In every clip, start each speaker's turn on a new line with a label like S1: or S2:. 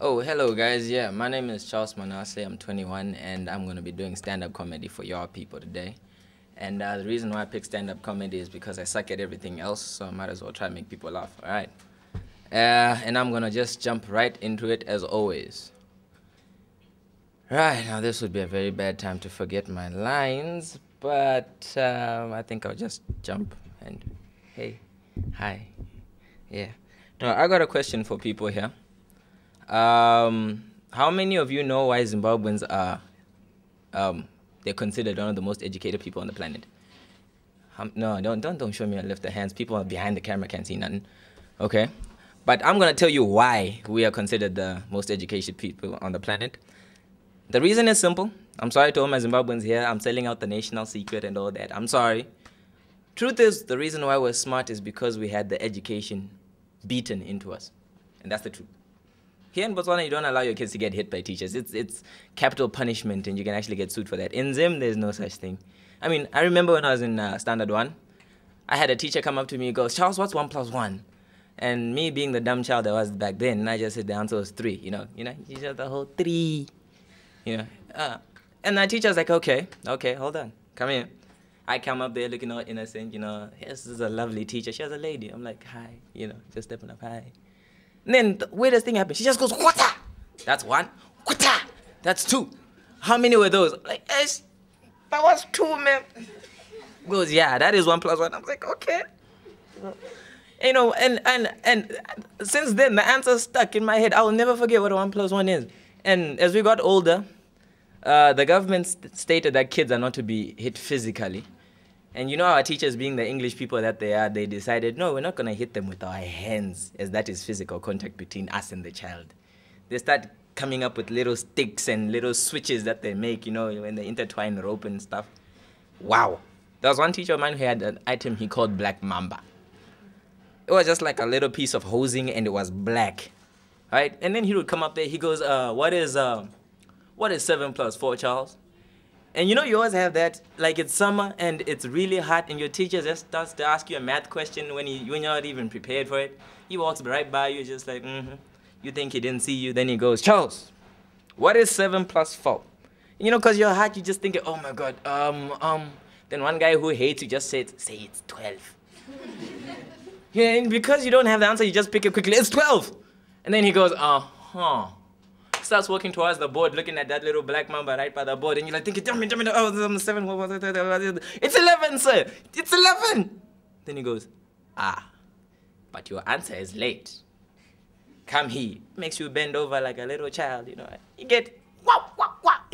S1: Oh, hello guys. Yeah, my name is Charles Manase. I'm 21 and I'm going to be doing stand-up comedy for your people today. And the reason why I picked stand-up comedy is because I suck at everything else, so I might as well try to make people laugh, all right? And I'm going to just jump right into it as always. Right, now this would be a very bad time to forget my lines, but I think I'll just jump and hey, hi, yeah. Now, I got a question for people here. How many of you know why Zimbabweans are, they're considered one of the most educated people on the planet? No, don't show me a lift of hands. People behind the camera can't see nothing. Okay? But I'm going to tell you why we are considered the most educated people on the planet. The reason is simple. I'm sorry to all my Zimbabweans here. I'm selling out the national secret and all that. I'm sorry. Truth is, the reason why we're smart is because we had the education beaten into us. And that's the truth. Here in Botswana, you don't allow your kids to get hit by teachers. It's capital punishment, and you can actually get sued for that. In Zim, there's no such thing. I mean, I remember when I was in Standard 1, I had a teacher come up to me and goes, "Charles, what's 1 + 1?" And me being the dumb child I was back then, I just said the answer was 3, you know, you just the whole 3, you know. And the teacher was like, okay, hold on, come here. I come up there looking all innocent, you know, this is a lovely teacher. She was a lady. I'm like, hi, you know, just stepping up, hi. And then the weirdest thing happened. She just goes, "Quata!" That's 1. "Quata!" That's 2. How many were those? I'm like, that was 2, man. Goes, yeah, that is 1 + 1. I'm like, okay. You know, and since then, the answer stuck in my head. I will never forget what 1 + 1 is. And as we got older, the government stated that kids are not to be hit physically. And you know, our teachers, being the English people that they are, they decided, no, we're not going to hit them with our hands, as that is physical contact between us and the child. They start coming up with little sticks and little switches that they make, you know, when they intertwine rope and stuff. Wow. There was one teacher of mine who had an item he called Black Mamba. It was just like a little piece of hosing, and it was black, right? And then he would come up there, he goes, what is 7 + 4, Charles? And you know, you always have that, like it's summer and it's really hot and your teacher just starts to ask you a math question when you're not even prepared for it. He walks right by you, just like, You think he didn't see you, then he goes, "Charles, what is 7 + 4? You know, because you're hot, you just think, oh my God, Then one guy who hates you just say it's 12. Yeah, and because you don't have the answer, you just pick it quickly, "It's 12. And then he goes, starts walking towards the board, looking at that little black mamba right by the board, and you're like thinking, tell me, oh, 7, it's 11, sir, it's 11. Then he goes, but your answer is late. Come here. Makes you bend over like a little child, you know. You get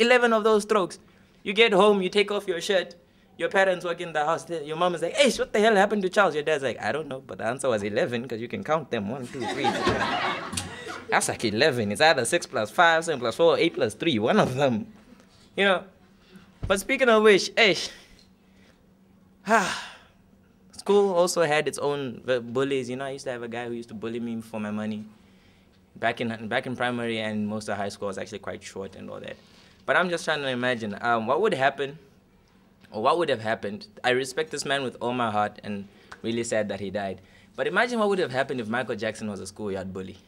S1: 11 of those strokes. You get home, you take off your shirt, your parents walk in the house, your mom is like, "Hey, what the hell happened to Charles?" Your dad's like, "I don't know, but the answer was 11, because you can count them, 1, 2, 3, 4. That's like 11. It's either 6 + 5, 7 + 4, 8 + 3, one of them. You know. But speaking of which, school also had its own bullies. You know, I used to have a guy who used to bully me for my money. Back in primary and most of high school, I was actually quite short and all that. But I'm just trying to imagine what would happen, or what would have happened. I respect this man with all my heart and really sad that he died. But imagine what would have happened if Michael Jackson was a schoolyard bully.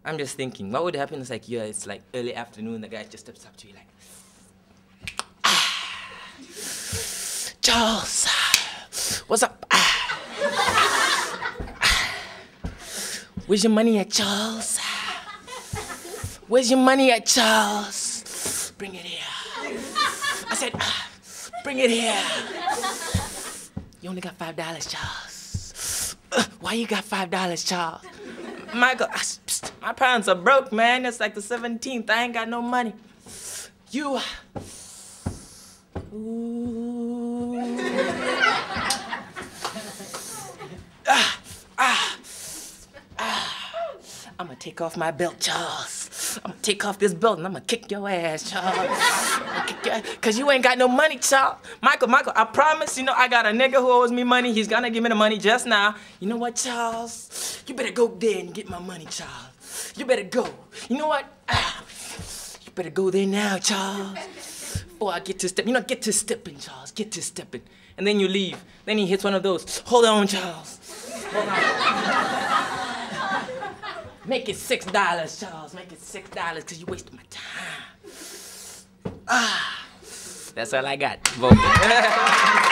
S1: I'm just thinking, what would happen is like, yeah, it's like early afternoon, the guy just steps up to you like, "Charles, what's up? Where's your money at, Charles? Where's your money at, Charles? Bring it here." I said, "Bring it here. You only got $5, Charles. Why you got $5, Charles?" Michael, my parents are broke, man. It's like the 17th. I ain't got no money. You. Ooh. I'm gonna take off my belt, Charles. I'm gonna take off this belt and I'm gonna kick your ass, Charles. Cause you ain't got no money, Charles. Michael, I promise, you know, I got a nigga who owes me money. He's gonna give me the money just now. You know what, Charles? You better go there and get my money, Charles. You better go. You know what? You better go there now, Charles. Before I get to step. You know, get to stepping, Charles. Get to stepping. And then you leave. Then he hits one of those. Hold on, Charles. Hold on. Make it $6, Charles. Make it $6 because you wasted my time. Ah, that's all I got. Vote.